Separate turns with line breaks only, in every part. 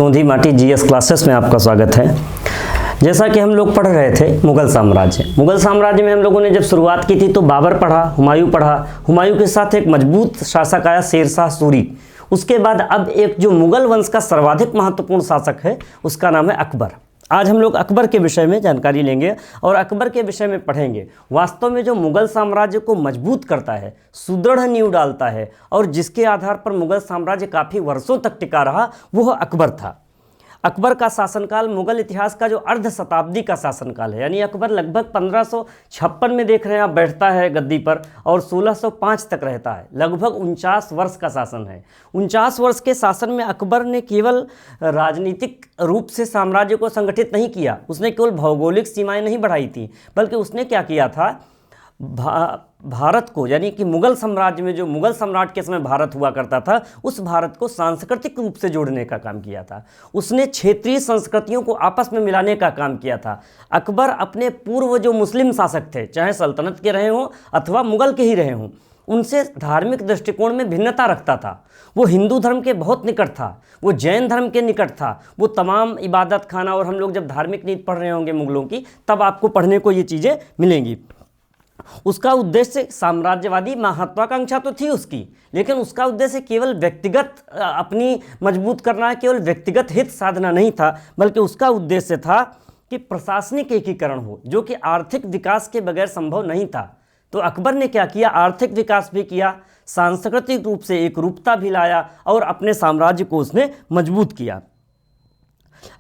सोंधी माटी GS classes में आपका स्वागत है। जैसा कि हम लोग पढ़ रहे थे मुग़ल साम्राज्य में हम लोगों ने जब शुरुआत की थी तो बाबर पढ़ा, हुमायूं के साथ एक मजबूत शासक आया शेरशाह सूरी। उसके बाद अब एक जो मुग़ल वंश का सर्वाधिक महत्वपूर्ण शासक है उसका नाम है अकबर। आज हम लोग अकबर के विषय में जानकारी लेंगे और अकबर के विषय में पढ़ेंगे। वास्तव में जो मुग़ल साम्राज्य को मजबूत करता है, सुदृढ़ नींव डालता है और जिसके आधार पर मुग़ल साम्राज्य काफ़ी वर्षों तक टिका रहा, वह अकबर था। अकबर का शासनकाल मुग़ल इतिहास का जो अर्ध शताब्दी का शासनकाल है, यानी अकबर लगभग 1556 में देख रहे हैं आप बैठता है गद्दी पर और 1605 तक रहता है। लगभग 49 वर्ष का शासन है। 49 वर्ष के शासन में अकबर ने केवल राजनीतिक रूप से साम्राज्य को संगठित नहीं किया, उसने केवल भौगोलिक सीमाएं नहीं बढ़ाई थी, बल्कि उसने क्या किया था, भारत को, यानी कि मुग़ल साम्राज्य में जो मुग़ल सम्राट के समय भारत हुआ करता था, उस भारत को सांस्कृतिक रूप से जोड़ने का काम किया था। उसने क्षेत्रीय संस्कृतियों को आपस में मिलाने का काम किया था। अकबर अपने पूर्व जो मुस्लिम शासक थे, चाहे सल्तनत के रहे हों अथवा मुग़ल के ही रहे हों, उनसे धार्मिक दृष्टिकोण में भिन्नता रखता था। वो हिंदू धर्म के बहुत निकट था, वो जैन धर्म के निकट था, वो तमाम इबादत खाना, और हम लोग जब धार्मिक नीति पढ़ रहे होंगे मुग़लों की, तब आपको पढ़ने को ये चीज़ें मिलेंगी। उसका उद्देश्य साम्राज्यवादी महत्वाकांक्षा तो थी उसकी, लेकिन उसका उद्देश्य केवल व्यक्तिगत अपनी मजबूत करना, केवल व्यक्तिगत हित साधना नहीं था, बल्कि उसका उद्देश्य था कि प्रशासनिक एकीकरण हो, जो कि आर्थिक विकास के बगैर संभव नहीं था। तो अकबर ने क्या किया, आर्थिक विकास भी किया, सांस्कृतिक रूप से एकरूपता भी लाया और अपने साम्राज्य को उसने मजबूत किया।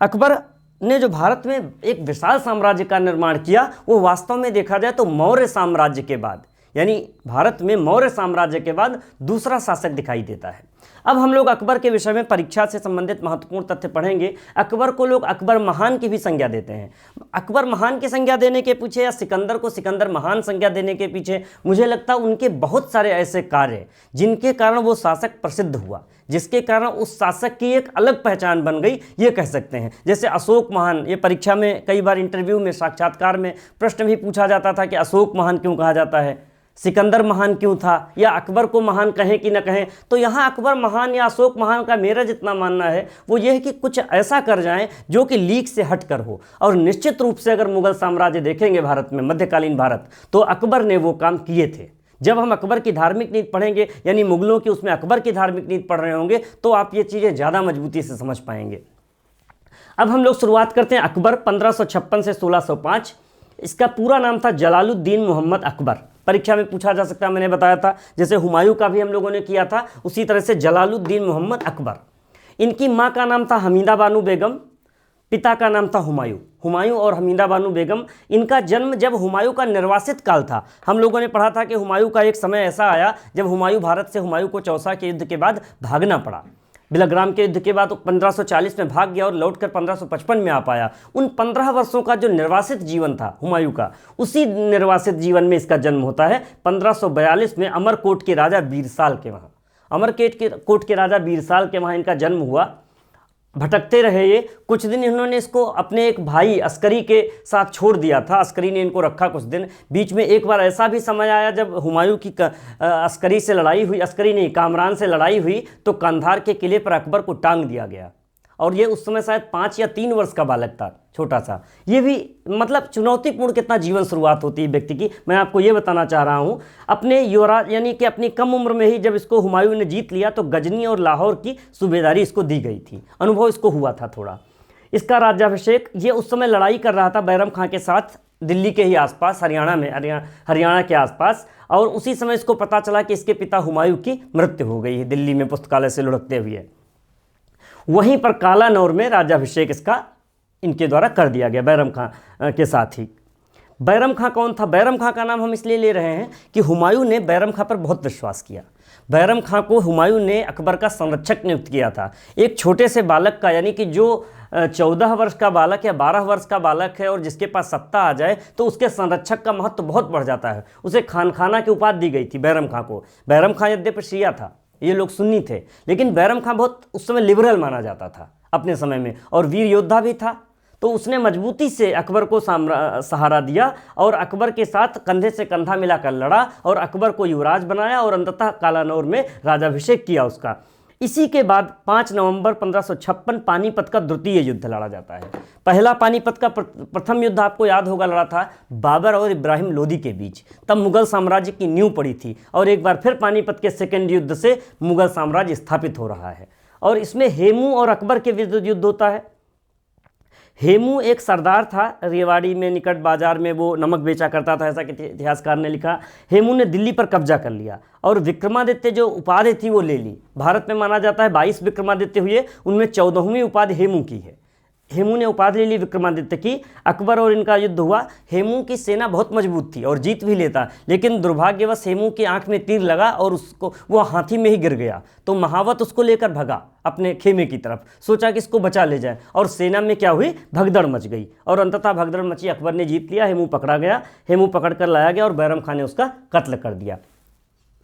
अकबर ने जो भारत में एक विशाल साम्राज्य का निर्माण किया, वो वास्तव में देखा जाए तो मौर्य साम्राज्य के बाद, यानी भारत में मौर्य साम्राज्य के बाद दूसरा शासक दिखाई देता है। अब हम लोग अकबर के विषय में परीक्षा से संबंधित महत्वपूर्ण तथ्य पढ़ेंगे। अकबर को लोग अकबर महान की भी संज्ञा देते हैं। अकबर महान की संज्ञा देने के पीछे या सिकंदर को सिकंदर महान संज्ञा देने के पीछे मुझे लगता है उनके बहुत सारे ऐसे कार्य जिनके कारण वो शासक प्रसिद्ध हुआ, जिसके कारण उस शासक की एक अलग पहचान बन गई, ये कह सकते हैं। जैसे अशोक महान, ये परीक्षा में कई बार इंटरव्यू में, साक्षात्कार में प्रश्न भी पूछा जाता था कि अशोक महान क्यों कहा जाता है, सिकंदर महान क्यों था, या अकबर को महान कहें कि न कहें। तो यहाँ अकबर महान या अशोक महान का मेरा जितना मानना है वो ये है कि कुछ ऐसा कर जाएं जो कि लीक से हट कर हो। और निश्चित रूप से अगर मुग़ल साम्राज्य देखेंगे भारत में, मध्यकालीन भारत, तो अकबर ने वो काम किए थे। जब हम अकबर की धार्मिक नीति पढ़ेंगे, यानी मुग़लों की, उसमें अकबर की धार्मिक नीति पढ़ रहे होंगे, तो आप ये चीज़ें ज़्यादा मजबूती से समझ पाएंगे। अब हम लोग शुरुआत करते हैं। अकबर 1556 से 1605। इसका पूरा नाम था जलालुद्दीन मोहम्मद अकबर। परीक्षा में पूछा जा सकता है, मैंने बताया था, जैसे हुमायूं का भी हम लोगों ने किया था, उसी तरह से जलालुद्दीन मोहम्मद अकबर। इनकी माँ का नाम था हमीदा बानो बेगम, पिता का नाम था हुमायूं और हमीदा बानो बेगम। इनका जन्म जब हुमायूं का निर्वासित काल था। हम लोगों ने पढ़ा था कि हुमायूं का एक समय ऐसा आया जब हुमायूं भारत से, हुमायूं को चौसा के युद्ध के बाद भागना पड़ा। बिलग्राम के युद्ध के बाद 1540 में भाग गया और लौटकर 1555 में आ पाया। उन 15 वर्षों का जो निर्वासित जीवन था हुमायूं का, उसी निर्वासित जीवन में इसका जन्म होता है 1542 में अमरकोट के राजा बीरसाल के वहाँ। अमरकोट के राजा बीरसाल के वहाँ इनका जन्म हुआ। भटकते रहे ये कुछ दिन, इन्होंने इसको अपने एक भाई अस्करी के साथ छोड़ दिया था। अस्करी ने इनको रखा कुछ दिन। बीच में एक बार ऐसा भी समय आया जब हुमायूं की अस्करी से लड़ाई हुई, अस्करी नहीं, कामरान से लड़ाई हुई, तो कंधार के किले पर अकबर को टांग दिया गया। और ये उस समय शायद 5 या 3 वर्ष का बालक था, छोटा सा। ये भी मतलब चुनौतीपूर्ण कितना जीवन शुरुआत होती है व्यक्ति की, मैं आपको ये बताना चाह रहा हूँ। अपने युवराज, यानी कि अपनी कम उम्र में ही जब इसको हुमायूं ने जीत लिया तो गजनी और लाहौर की सूबेदारी इसको दी गई थी। अनुभव इसको हुआ था थोड़ा। इसका राज्याभिषेक, ये उस समय लड़ाई कर रहा था बैरम खां के साथ, दिल्ली के ही आसपास, हरियाणा के आसपास। और उसी समय इसको पता चला कि इसके पिता हुमायूं की मृत्यु हो गई है, दिल्ली में पुस्तकालय से लुढ़कते हुए। वहीं पर कालानौर में राज्याभिषेक इसका इनके द्वारा कर दिया गया, बैरम खां के साथ ही। बैरम खां कौन था? बैरम खां का नाम हम इसलिए ले रहे हैं कि हुमायूं ने बैरम खां पर बहुत विश्वास किया। बैरम खां को हुमायूं ने अकबर का संरक्षक नियुक्त किया था। एक छोटे से बालक का, यानी कि जो 14 वर्ष का बालक या 12 वर्ष का बालक है और जिसके पास सत्ता आ जाए तो उसके संरक्षक का महत्व बहुत बढ़ जाता है। उसे खानखाना की उपाधि दी गई थी बैरम खां को। बैरम खां यद्यपि शिया था, ये लोग सुन्नी थे, लेकिन बैरम खां बहुत उस समय लिबरल माना जाता था अपने समय में, और वीर योद्धा भी था। तो उसने मजबूती से अकबर को सहारा दिया और अकबर के साथ कंधे से कंधा मिलाकर लड़ा और अकबर को युवराज बनाया और अंततः कालानौर में राजाभिषेक किया उसका। इसी के बाद 5 नवंबर 1556 पानीपत का द्वितीय युद्ध लड़ा जाता है। पहला पानीपत का प्रथम युद्ध आपको याद होगा लड़ा था बाबर और इब्राहिम लोदी के बीच, तब मुगल साम्राज्य की नींव पड़ी थी। और एक बार फिर पानीपत के सेकेंड युद्ध से मुगल साम्राज्य स्थापित हो रहा है और इसमें हेमू और अकबर के विरुद्ध युद्ध होता है। हेमू एक सरदार था, रेवाड़ी में निकट बाजार में वो नमक बेचा करता था, ऐसा कि इतिहासकार ने लिखा। हेमू ने दिल्ली पर कब्जा कर लिया और विक्रमादित्य जो उपाधि थी वो ले ली। भारत में माना जाता है 22 विक्रमादित्य हुए, उनमें 14वीं उपाधि हेमू की है। हेमू ने उपाधि ले ली विक्रमादित्य की। अकबर और इनका युद्ध हुआ। हेमू की सेना बहुत मजबूत थी और जीत भी लेता, लेकिन दुर्भाग्यवश हेमू की आंख में तीर लगा और उसको वो हाथी में ही गिर गया। तो महावत उसको लेकर भगा अपने खेमे की तरफ, सोचा कि इसको बचा ले जाए, और सेना में क्या हुई, भगदड़ मच गई और अंततः भगदड़ मची, अकबर ने जीत लिया। हेमू पकड़ा गया, हेमू पकड़ कर लाया गया और बैरम खान ने उसका कत्ल कर दिया,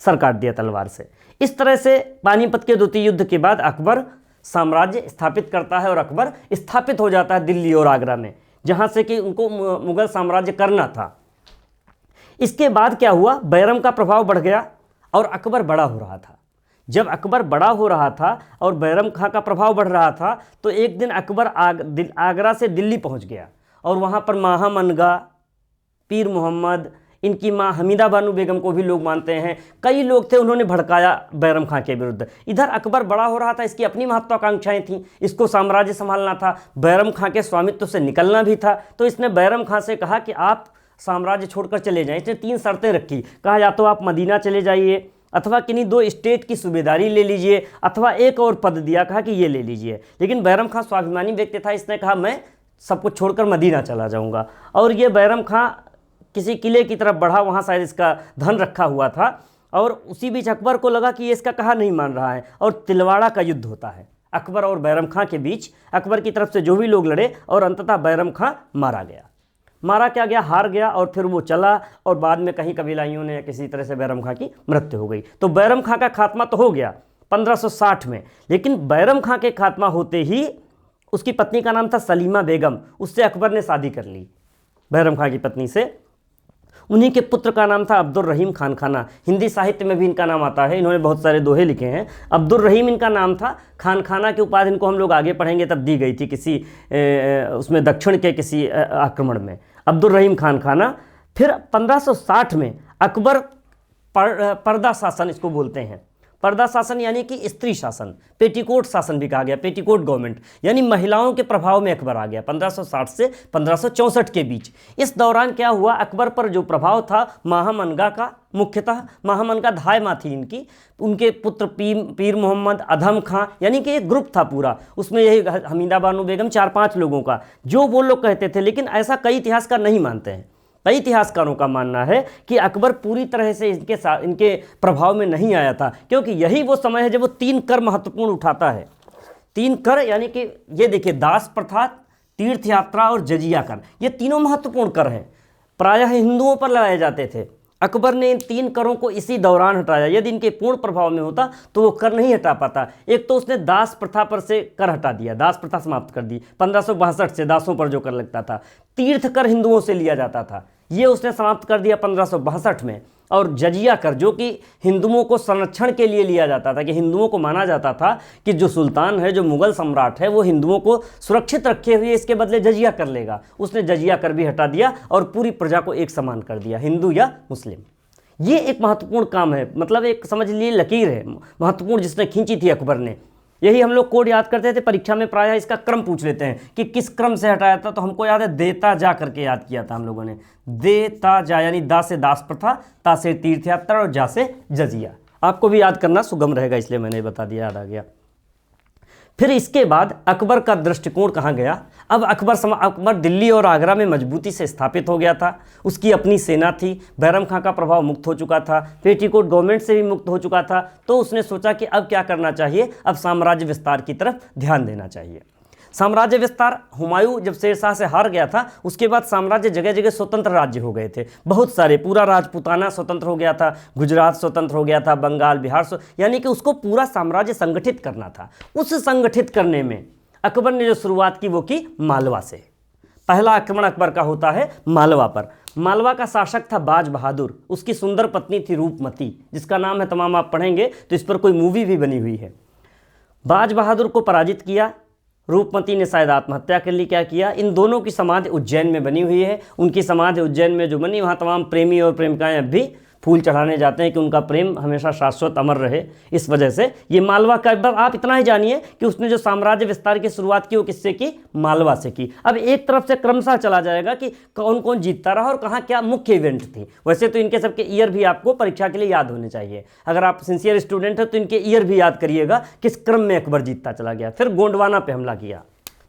सर काट दिया तलवार से। इस तरह से पानीपत के द्वितीय युद्ध के बाद अकबर साम्राज्य स्थापित करता है और अकबर स्थापित हो जाता है दिल्ली और आगरा में, जहां से कि उनको मुगल साम्राज्य करना था। इसके बाद क्या हुआ, बैरम का प्रभाव बढ़ गया और अकबर बड़ा हो रहा था। जब अकबर बड़ा हो रहा था और बैरम खां का प्रभाव बढ़ रहा था, तो एक दिन अकबर आगरा से दिल्ली पहुंच गया और वहां पर महामनगा, पीर मोहम्मद, इनकी माँ हमीदा बानो बेगम को भी लोग मानते हैं, कई लोग थे, उन्होंने भड़काया बैरम खां के विरुद्ध। इधर अकबर बड़ा हो रहा था, इसकी अपनी महत्वाकांक्षाएं थीं, इसको साम्राज्य संभालना था, बैरम खां के स्वामित्व से निकलना भी था। तो इसने बैरम खां से कहा कि आप साम्राज्य छोड़कर चले जाएं। इसने 3 शर्तें रखी, कहा या तो आप मदीना चले जाइए, अथवा किन्हीं 2 स्टेट की सूबेदारी ले लीजिए, अथवा एक और पद दिया, कहा कि ये ले लीजिए। लेकिन बैरम खां स्वाभिमानी व्यक्ति था, इसने कहा मैं सब कुछ छोड़कर मदीना चला जाऊँगा। और ये बैरम खां किसी किले की तरफ बढ़ा, वहाँ शायद इसका धन रखा हुआ था, और उसी बीच अकबर को लगा कि ये इसका कहा नहीं मान रहा है, और तिलवाड़ा का युद्ध होता है अकबर और बैरम खां के बीच। अकबर की तरफ से जो भी लोग लड़े और अंततः बैरम खां मारा गया। मारा क्या गया, हार गया, और फिर वो चला और बाद में कहीं कबीलाइयों ने किसी तरह से बैरम खां की मृत्यु हो गई। तो बैरम खां का खात्मा तो हो गया 1560 में, लेकिन बैरम खां के खात्मा होते ही उसकी पत्नी का नाम था सलीमा बेगम, उससे अकबर ने शादी कर ली बैरम खां की पत्नी से। उन्हीं के पुत्र का नाम था अब्दुल रहीम खान खाना। हिंदी साहित्य में भी इनका नाम आता है, इन्होंने बहुत सारे दोहे लिखे हैं। अब्दुल रहीम इनका नाम था, खान खाना की उपाधि इनको हम लोग आगे पढ़ेंगे तब दी गई थी किसी उसमें दक्षिण के किसी आक्रमण में, अब्दुल रहीम खान खाना। फिर 1560 में अकबर पर्दा शासन इसको बोलते हैं। पर्दा शासन यानी कि स्त्री शासन, पेटीकोट शासन भी कहा गया, पेटीकोट गवर्नमेंट, यानी महिलाओं के प्रभाव में अकबर आ गया 1560 से 1564 के बीच। इस दौरान क्या हुआ, अकबर पर जो प्रभाव था महामनगा का, मुख्यतः महामनगा धाय माँ थी इनकी, उनके पुत्र पीर मोहम्मद, अधम खां, यानी कि एक ग्रुप था पूरा, उसमें यही हमीदा बानो बेगम, 4-5 लोगों का, जो वो लोग कहते थे। लेकिन ऐसा कई इतिहासकार नहीं मानते हैं। कई इतिहासकारों का मानना है कि अकबर पूरी तरह से इनके प्रभाव में नहीं आया था, क्योंकि यही वो समय है जब वो 3 कर महत्वपूर्ण उठाता है। 3 कर यानी कि ये देखिए, दास प्रथा, तीर्थ यात्रा और जजिया कर, ये तीनों महत्वपूर्ण कर हैं, प्रायः हिंदुओं पर लगाए जाते थे। अकबर ने इन 3 करों को इसी दौरान हटाया। यदि इनके पूर्ण प्रभाव में होता तो वो कर नहीं हटा पाता। एक तो उसने दास प्रथा पर से कर हटा दिया, दास प्रथा समाप्त कर दी 1562 से, दासों पर जो कर लगता था। तीर्थ कर हिंदुओं से लिया जाता था, ये उसने समाप्त कर दिया 1562 में। और जजिया कर, जो कि हिंदुओं को संरक्षण के लिए लिया जाता था, कि हिंदुओं को माना जाता था कि जो सुल्तान है, जो मुगल सम्राट है, वो हिंदुओं को सुरक्षित रखे हुए इसके बदले जजिया कर लेगा। उसने जजिया कर भी हटा दिया और पूरी प्रजा को एक समान कर दिया, हिंदू या मुस्लिम। ये एक महत्वपूर्ण काम है, मतलब एक समझ लीजिए लकीर है महत्वपूर्ण, जिसने खींची थी अकबर ने। यही हम लोग कोड याद करते थे, परीक्षा में प्रायः इसका क्रम पूछ लेते हैं कि किस क्रम से हटाया था। तो हमको याद है देता जा करके याद किया था हम लोगों ने, देता जा, यानी दा से दास प्रथा, ता से तीर्थ यात्रा और जा से जजिया। आपको भी याद करना सुगम रहेगा, इसलिए मैंने बता दिया, याद आ गया। फिर इसके बाद अकबर का दृष्टिकोण कहाँ गया। अब अकबर दिल्ली और आगरा में मजबूती से स्थापित हो गया था। उसकी अपनी सेना थी, बैरम खां का प्रभाव मुक्त हो चुका था, पेटीकोट गवर्नमेंट से भी मुक्त हो चुका था। तो उसने सोचा कि अब क्या करना चाहिए, अब साम्राज्य विस्तार की तरफ ध्यान देना चाहिए। साम्राज्य विस्तार, हुमायूं जब शेरशाह से हार गया था, उसके बाद साम्राज्य जगह जगह स्वतंत्र राज्य हो गए थे, बहुत सारे। पूरा राजपूताना स्वतंत्र हो गया था, गुजरात स्वतंत्र हो गया था, बंगाल, बिहार, यानी कि उसको पूरा साम्राज्य संगठित करना था। उस संगठित करने में अकबर ने जो शुरुआत की वो की मालवा से। पहला आक्रमण अकबर का होता है मालवा पर। मालवा का शासक था बाज बहादुर, उसकी सुंदर पत्नी थी रूपमती, जिसका नाम है, तमाम आप पढ़ेंगे तो इस पर कोई मूवी भी बनी हुई है। बाज बहादुर को पराजित किया। रूपमती ने शायद आत्महत्या के लिए क्या किया। इन दोनों की समाधि उज्जैन में बनी हुई है। उनकी समाधि उज्जैन में जो बनी, वहाँ तमाम प्रेमी और प्रेमिकाएं अब भी फूल चढ़ाने जाते हैं कि उनका प्रेम हमेशा शाश्वत अमर रहे। इस वजह से ये मालवा का, आप इतना ही जानिए कि उसने जो साम्राज्य विस्तार की शुरुआत की वो किससे की, मालवा से की। अब एक तरफ से क्रमशः चला जाएगा कि कौन कौन जीतता रहा और कहाँ क्या मुख्य इवेंट थी। वैसे तो इनके सबके ईयर भी आपको परीक्षा के लिए याद होने चाहिए। अगर आप सिंसियर स्टूडेंट हैं तो इनके ईयर भी याद करिएगा किस क्रम में अकबर जीतता चला गया। फिर गोंडवाना पे हमला किया,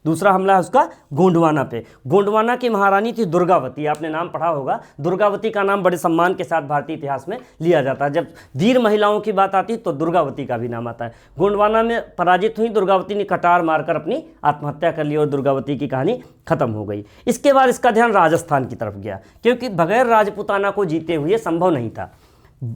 दूसरा हमला है उसका गोंडवाना पे। गोंडवाना की महारानी थी दुर्गावती, आपने नाम पढ़ा होगा। दुर्गावती का नाम बड़े सम्मान के साथ भारतीय इतिहास में लिया जाता है। जब वीर महिलाओं की बात आती है तो दुर्गावती का भी नाम आता है। गोंडवाना में पराजित हुई दुर्गावती ने कटार मारकर अपनी आत्महत्या कर ली और दुर्गावती की कहानी खत्म हो गई। इसके बाद इसका ध्यान राजस्थान की तरफ गया, क्योंकि बगैर राजपूताना को जीते हुए संभव नहीं था।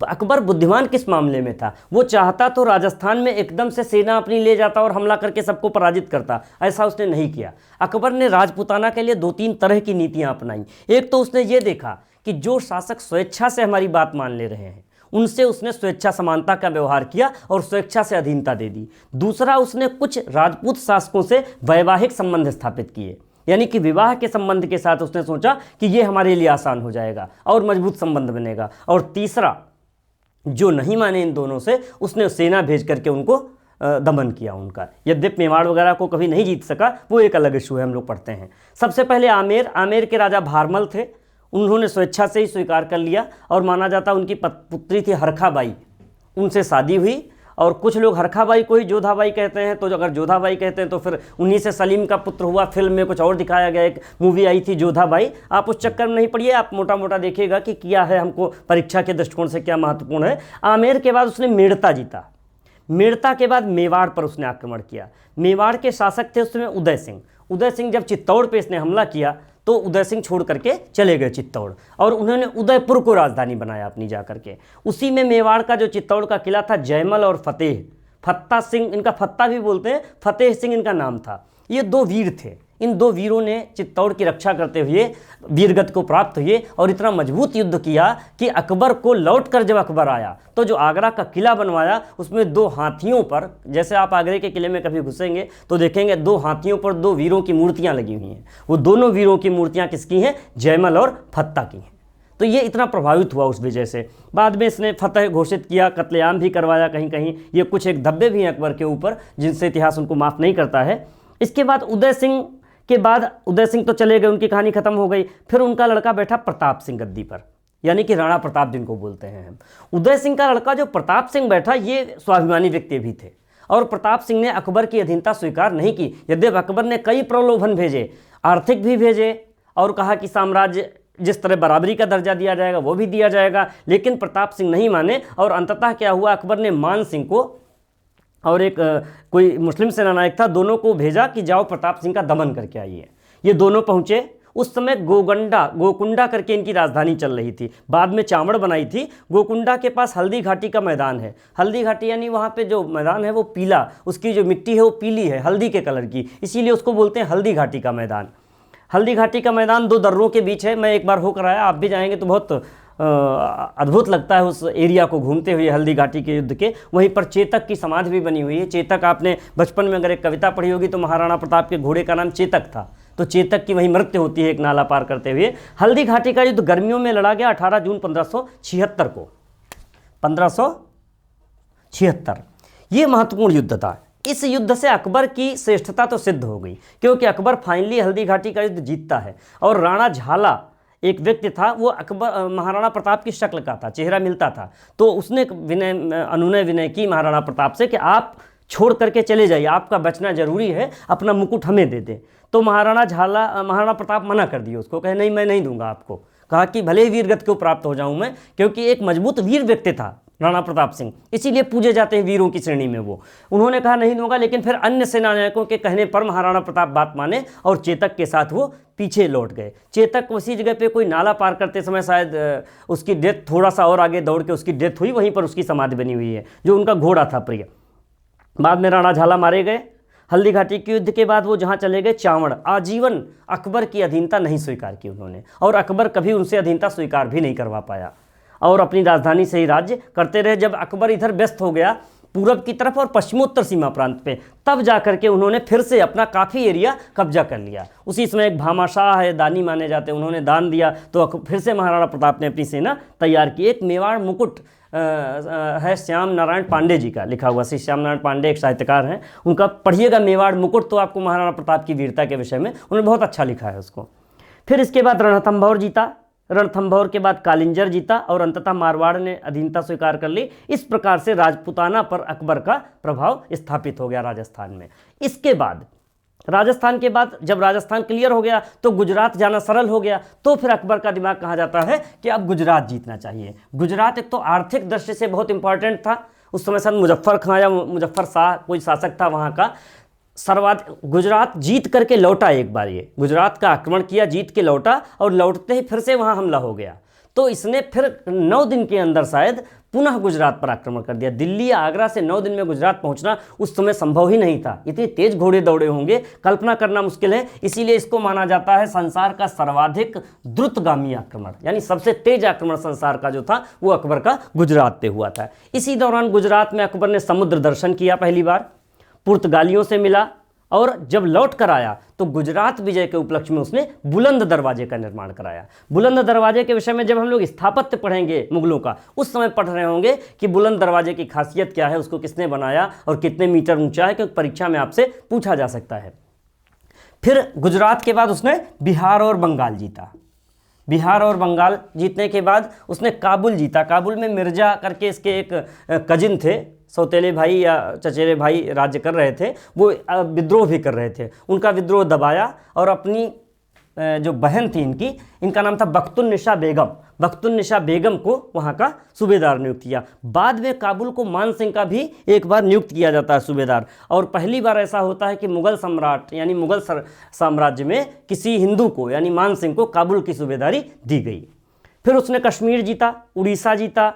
अकबर बुद्धिमान किस मामले में था, वो चाहता तो राजस्थान में एकदम से सेना अपनी ले जाता और हमला करके सबको पराजित करता। ऐसा उसने नहीं किया। अकबर ने राजपूताना के लिए 2-3 तरह की नीतियां अपनाई। एक तो उसने ये देखा कि जो शासक स्वेच्छा से हमारी बात मान ले रहे हैं उनसे उसने स्वेच्छा समानता का व्यवहार किया और स्वेच्छा से अधीनता दे दी। दूसरा, उसने कुछ राजपूत शासकों से वैवाहिक संबंध स्थापित किए, यानी कि विवाह के संबंध के साथ उसने सोचा कि ये हमारे लिए आसान हो जाएगा और मजबूत संबंध बनेगा। और तीसरा, जो नहीं माने इन दोनों से, उसने सेना भेज करके उनको दमन किया उनका। यद्यपि मेवाड़ वगैरह को कभी नहीं जीत सका, वो एक अलग इशू है, हम लोग पढ़ते हैं। सबसे पहले आमेर के राजा भारमल थे, उन्होंने स्वेच्छा से ही स्वीकार कर लिया और माना जाता उनकी पुत्री थी हरखाबाई, उनसे शादी हुई। और कुछ लोग हरखाबाई को ही जोधाबाई कहते हैं, तो अगर जोधाबाई कहते हैं तो फिर उन्हीं से सलीम का पुत्र हुआ। फिल्म में कुछ और दिखाया गया, एक मूवी आई थी जोधाबाई, आप उस चक्कर में नहीं पड़िए, आप मोटा मोटा देखिएगा कि क्या है, हमको परीक्षा के दृष्टिकोण से क्या महत्वपूर्ण है। आमेर के बाद उसने मेड़ता जीता। मेड़ता के बाद मेवाड़ पर उसने आक्रमण किया। मेवाड़ के शासक थे उस समय उदय सिंह। उदय सिंह जब चित्तौड़ पे इसने हमला किया तो उदय सिंह छोड़ करके चले गए चित्तौड़, और उन्होंने उदयपुर को राजधानी बनाया अपनी जा करके। उसी में मेवाड़ का जो चित्तौड़ का किला था, जयमल और फत्ता सिंह, इनका फत्ता भी बोलते हैं, फतेह सिंह इनका नाम था। ये 2 वीर थे। इन 2 वीरों ने चित्तौड़ की रक्षा करते हुए वीरगति को प्राप्त हुए और इतना मजबूत युद्ध किया कि अकबर को लौटकर जब अकबर आया तो जो आगरा का किला बनवाया उसमें 2 हाथियों पर, जैसे आप आगरे के किले में कभी घुसेंगे तो देखेंगे 2 हाथियों पर 2 वीरों की मूर्तियां लगी हुई हैं। वो दोनों वीरों की मूर्तियां किसकी हैं? जयमल और फत्ता की हैं। तो ये इतना प्रभावित हुआ उस विजय से। बाद में इसने फतह घोषित किया, कत्लेआम भी करवाया कहीं कहीं। ये कुछ एक धब्बे भी हैं अकबर के ऊपर जिनसे इतिहास उनको माफ़ नहीं करता है। इसके बाद उदय सिंह तो चले गए, उनकी कहानी खत्म हो गई। फिर उनका लड़का बैठा प्रताप सिंह गद्दी पर, यानी कि राणा प्रताप जिनको बोलते हैं हम। उदय सिंह का लड़का जो प्रताप सिंह बैठा, ये स्वाभिमानी व्यक्ति भी थे और प्रताप सिंह ने अकबर की अधीनता स्वीकार नहीं की। यद्यपि अकबर ने कई प्रलोभन भेजे, आर्थिक भी भेजे और कहा कि साम्राज्य जिस तरह बराबरी का दर्जा दिया जाएगा वो भी दिया जाएगा, लेकिन प्रताप सिंह नहीं माने। और अंततः क्या हुआ, अकबर ने मान सिंह को और एक कोई मुस्लिम सेनानायक था, दोनों को भेजा कि जाओ प्रताप सिंह का दमन करके आइए। ये दोनों पहुँचे। उस समय गोकुंडा करके इनकी राजधानी चल रही थी, बाद में चावड़ बनाई थी। गोकुंडा के पास हल्दी घाटी का मैदान है। हल्दी घाटी यानी वहाँ पे जो मैदान है वो पीला, उसकी जो मिट्टी है वो पीली है, हल्दी के कलर की, इसीलिए उसको बोलते हैं हल्दी घाटी का मैदान। हल्दी घाटी का मैदान 2 दर्रों के बीच है। मैं एक बार होकर आया, आप भी जाएंगे तो बहुत अद्भुत लगता है उस एरिया को घूमते हुए। हल्दी घाटी के युद्ध के वहीं पर चेतक की समाधि भी बनी हुई है। चेतक, आपने बचपन में अगर एक कविता पढ़ी होगी तो महाराणा प्रताप के घोड़े का नाम चेतक था, तो चेतक की वहीं मृत्यु होती है एक नाला पार करते हुए। हल्दी घाटी का युद्ध गर्मियों में लड़ा गया 18 जून 1576 को। 1576 ये महत्वपूर्ण युद्ध था। इस युद्ध से अकबर की श्रेष्ठता तो सिद्ध हो गई, क्योंकि अकबर फाइनली हल्दी घाटी का युद्ध जीतता है। और राणा झाला एक व्यक्ति था, वो महाराणा प्रताप की शक्ल का था, चेहरा मिलता था। तो उसने अनुनय विनय की महाराणा प्रताप से कि आप छोड़ करके चले जाइए, आपका बचना जरूरी है, अपना मुकुट हमें दे दें। तो महाराणा प्रताप मना कर दिए उसको, कहे नहीं मैं नहीं दूंगा आपको। कहा कि भले ही वीरगति को प्राप्त हो जाऊं मैं, क्योंकि एक मजबूत वीर व्यक्ति था राणा प्रताप सिंह, इसीलिए पूजे जाते हैं वीरों की श्रेणी में वो। उन्होंने कहा नहीं दूंगा, लेकिन फिर अन्य सेनानायकों के कहने पर महाराणा प्रताप बात माने और चेतक के साथ वो पीछे लौट गए। चेतक उसी जगह पे कोई नाला पार करते समय शायद उसकी डेथ, थोड़ा सा और आगे दौड़ के उसकी डेथ हुई, वहीं पर उसकी समाधि बनी हुई है, जो उनका घोड़ा था प्रिय। बाद में राणा झाला मारे गए। हल्दी घाटी के युद्ध के बाद वो जहाँ चले गए चावड़, आजीवन अकबर की अधीनता नहीं स्वीकार की उन्होंने, और अकबर कभी उनसे अधीनता स्वीकार भी नहीं करवा पाया और अपनी राजधानी से ही राज्य करते रहे। जब अकबर इधर व्यस्त हो गया पूरब की तरफ और पश्चिमोत्तर सीमा प्रांत पे, तब जाकर के उन्होंने फिर से अपना काफ़ी एरिया कब्जा कर लिया। उसी समय एक भामाशाह है, दानी माने जाते हैं, उन्होंने दान दिया, तो फिर से महाराणा प्रताप ने अपनी सेना तैयार की। एक मेवाड़ मुकुट है श्याम नारायण पांडे जी का लिखा हुआ। श्री श्याम नारायण पांडे एक साहित्यकार हैं, उनका पढ़िएगा मेवाड़ मुकुट, तो आपको महाराणा प्रताप की वीरता के विषय में उन्होंने बहुत अच्छा लिखा है उसको। फिर इसके बाद रणथंभौर जीता, रणथंभौर के बाद कालिंजर जीता और अंततः मारवाड़ ने अधीनता स्वीकार कर ली। इस प्रकार से राजपूताना पर अकबर का प्रभाव स्थापित हो गया राजस्थान में। इसके बाद राजस्थान के बाद जब राजस्थान क्लियर हो गया तो गुजरात जाना सरल हो गया। तो फिर अकबर का दिमाग कहा जाता है कि अब गुजरात जीतना चाहिए। गुजरात एक तो आर्थिक दृष्टि से बहुत इंपॉर्टेंट था। उस समय सन मुजफ्फर खां या मुजफ्फर शाह कोई शासक था वहाँ का, गुजरात जीत करके लौटा। एक बार ये गुजरात का आक्रमण किया, जीत के लौटा और लौटते ही फिर से वहाँ हमला हो गया। तो इसने फिर 9 दिन के अंदर शायद पुनः गुजरात पर आक्रमण कर दिया। दिल्ली या आगरा से 9 दिन में गुजरात पहुंचना उस समय संभव ही नहीं था, इतनी तेज घोड़े दौड़े होंगे, कल्पना करना मुश्किल है। इसीलिए इसको माना जाता है संसार का सर्वाधिक द्रुतगामी आक्रमण, यानी सबसे तेज आक्रमण संसार का जो था वो अकबर का गुजरात पे हुआ था। इसी दौरान गुजरात में अकबर ने समुद्र दर्शन किया, पहली बार पुर्तगालियों से मिला, और जब लौट कर आया तो गुजरात विजय के उपलक्ष्य में उसने बुलंद दरवाजे का निर्माण कराया। बुलंद दरवाजे के विषय में जब हम लोग स्थापत्य पढ़ेंगे मुगलों का, उस समय पढ़ रहे होंगे कि बुलंद दरवाजे की खासियत क्या है, उसको किसने बनाया और कितने मीटर ऊंचा है, क्योंकि परीक्षा में आपसे पूछा जा सकता है। फिर गुजरात के बाद उसने बिहार और बंगाल जीता। बिहार और बंगाल जीतने के बाद उसने काबुल जीता। काबुल में मिर्जा करके इसके एक कजिन थे, सौतेले भाई या चचेरे भाई राज्य कर रहे थे, वो विद्रोह भी कर रहे थे। उनका विद्रोह दबाया और अपनी जो बहन थी इनका नाम था बख्तुन्निसा बेगम, बख्तुन्निसा बेगम को वहाँ का सूबेदार नियुक्त किया। बाद में काबुल को मान सिंह का भी एक बार नियुक्त किया जाता है सूबेदार। और पहली बार ऐसा होता है कि मुगल सम्राट यानी मुगल साम्राज्य में किसी हिंदू को यानी मान सिंह को काबुल की सूबेदारी दी गई। फिर उसने कश्मीर जीता, उड़ीसा जीता,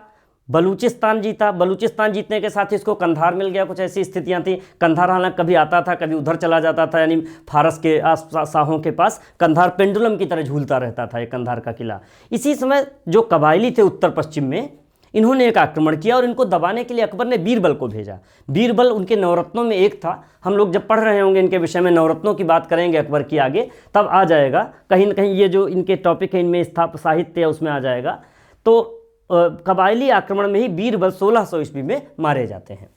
बलूचिस्तान जीता। बलूचिस्तान जीतने के साथ ही इसको कंधार मिल गया। कुछ ऐसी स्थितियां थी, कंधार हालांकि कभी आता था कभी उधर चला जाता था, यानी फारस के शाहों के पास कंधार पेंडुलम की तरह झूलता रहता था ये कंधार का किला। इसी समय जो कबायली थे उत्तर पश्चिम में, इन्होंने एक आक्रमण किया और इनको दबाने के लिए अकबर ने बीरबल को भेजा। बीरबल उनके नवरत्नों में एक था। हम लोग जब पढ़ रहे होंगे इनके विषय में, नवरत्नों की बात करेंगे अकबर की आगे, तब आ जाएगा कहीं ना कहीं ये जो इनके टॉपिक है इनमें साहित्य है उसमें आ जाएगा। तो कबायली आक्रमण में ही बीरबल 1600 ईस्वी में मारे जाते हैं।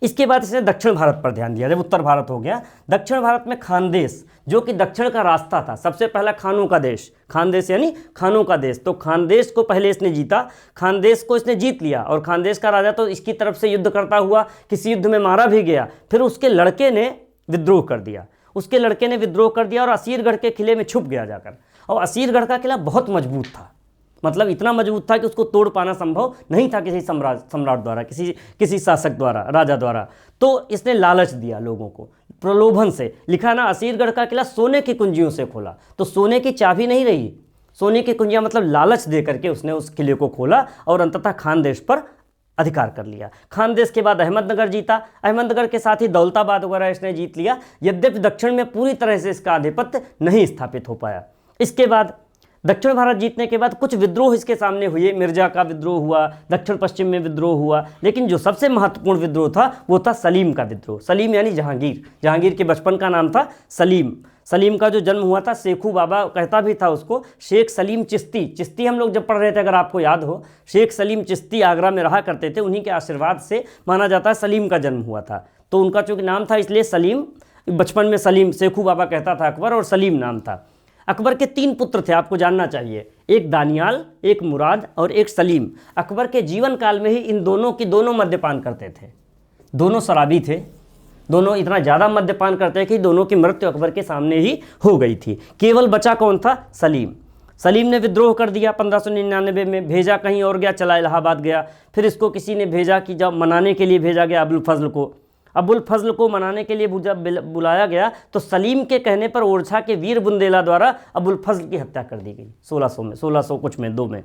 इसके बाद इसने दक्षिण भारत पर ध्यान दिया। जब उत्तर भारत हो गया, दक्षिण भारत में खानदेश जो कि दक्षिण का रास्ता था, सबसे पहला खानों का देश, खानदेश यानी खानों का देश, तो खानदेश को पहले इसने जीता। खानदेश को इसने जीत लिया और खानदेश का राजा तो इसकी तरफ से युद्ध करता हुआ किसी युद्ध में मारा भी गया। फिर उसके लड़के ने विद्रोह कर दिया, और असीरगढ़ के किले में छुप गया जाकर। और असीरगढ़ का किला बहुत मजबूत था, मतलब इतना मजबूत था कि उसको तोड़ पाना संभव नहीं था किसी सम्राट द्वारा, किसी शासक द्वारा, राजा द्वारा। तो इसने लालच दिया लोगों को, प्रलोभन से। लिखा ना, असीरगढ़ का किला सोने की कुंजियों से खोला, तो सोने की चाबी नहीं रही, सोने की कुंजियां मतलब लालच दे करके उसने उस किले को खोला और अंततः खानदेश पर अधिकार कर लिया। खानदेश के बाद अहमदनगर जीता। अहमदनगर के साथ ही दौलताबाद वगैरह इसने जीत लिया, यद्यपि दक्षिण में पूरी तरह से इसका आधिपत्य नहीं स्थापित हो पाया। इसके बाद दक्षिण भारत जीतने के बाद कुछ विद्रोह इसके सामने हुए। मिर्जा का विद्रोह हुआ, दक्षिण पश्चिम में विद्रोह हुआ, लेकिन जो सबसे महत्वपूर्ण विद्रोह था वो था सलीम का विद्रोह। सलीम यानी जहांगीर, जहांगीर के बचपन का नाम था सलीम। सलीम का जो जन्म हुआ था, शेखू बाबा कहता भी था उसको, शेख सलीम चिश्ती। चिश्ती हम लोग जब पढ़ रहे थे, अगर आपको याद हो, शेख सलीम चिश्ती आगरा में रहा करते थे, उन्हीं के आशीर्वाद से माना जाता है सलीम का जन्म हुआ था। तो उनका चूँकि नाम था इसलिए सलीम, बचपन में सलीम, शेखू बाबा कहता था अकबर, और सलीम नाम था। अकबर के 3 पुत्र थे, आपको जानना चाहिए, एक दानियाल, एक मुराद और एक सलीम। अकबर के जीवन काल में ही इन दोनों की दोनों मद्यपान करते थे, दोनों शराबी थे, दोनों इतना ज़्यादा मद्यपान करते हैं कि दोनों की मृत्यु अकबर के सामने ही हो गई थी। केवल बचा कौन था? सलीम। सलीम ने विद्रोह कर दिया 1599 में, भेजा कहीं और गया, चला इलाहाबाद गया। फिर इसको किसी ने भेजा कि जब मनाने के लिए भेजा गया अबुल फजल को। अबुल फजल को मनाने के लिए बुलाया गया तो सलीम के कहने पर ओरछा के वीर बुंदेला द्वारा अबुल फजल की हत्या कर दी गई 1600 कुछ में 2 में।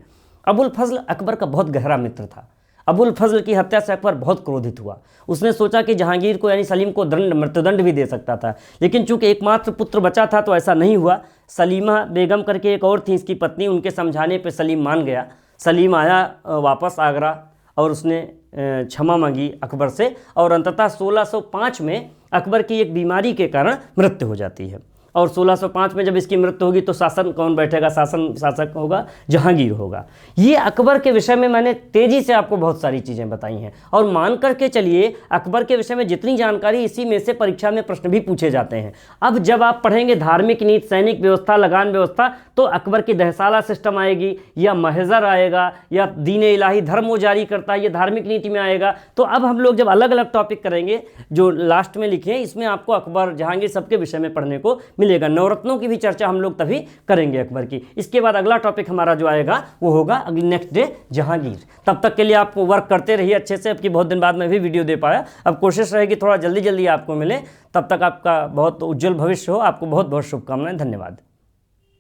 अबुल फजल अकबर का बहुत गहरा मित्र था। अबुल फजल की हत्या से अकबर बहुत क्रोधित हुआ। उसने सोचा कि जहांगीर को यानी सलीम को मृत्युदंड भी दे सकता था, लेकिन चूंकि एकमात्र पुत्र बचा था तो ऐसा नहीं हुआ। सलीमा बेगम करके एक और थी इसकी पत्नी, उनके समझाने पर सलीम मान गया। सलीम आया वापस आगरा और उसने क्षमा मांगी अकबर से, और अंततः 1605 में अकबर की एक बीमारी के कारण मृत्यु हो जाती है। और 1605 में जब इसकी मृत्यु होगी तो शासन कौन बैठेगा? शासक होगा जहांगीर होगा। ये अकबर के विषय में मैंने तेज़ी से आपको बहुत सारी चीज़ें बताई हैं, और मान करके चलिए अकबर के विषय में जितनी जानकारी, इसी में से परीक्षा में प्रश्न भी पूछे जाते हैं। अब जब आप पढ़ेंगे धार्मिक नीति, सैनिक व्यवस्था, लगान व्यवस्था, तो अकबर की दहसाला सिस्टम आएगी, या महजर आएगा, या दीन इलाही धर्म वो जारी करता है, ये धार्मिक नीति में आएगा। तो अब हम लोग जब अलग अलग टॉपिक करेंगे जो लास्ट में लिखे हैं, इसमें आपको अकबर, जहांगीर सबके विषय में पढ़ने को मिलेगा। नवरत्नों की भी चर्चा हम लोग तभी करेंगे अकबर की। इसके बाद अगला टॉपिक हमारा जो आएगा वो होगा अगली नेक्स्ट डे जहांगीर। तब तक के लिए आप वर्क करते रहिए अच्छे से। अब की बहुत दिन बाद मैं भी वीडियो दे पाया, अब कोशिश रहेगी थोड़ा जल्दी जल्दी आपको मिले। तब तक आपका बहुत उज्जवल भविष्य हो। आपको बहुत बहुत शुभकामनाएं। धन्यवाद।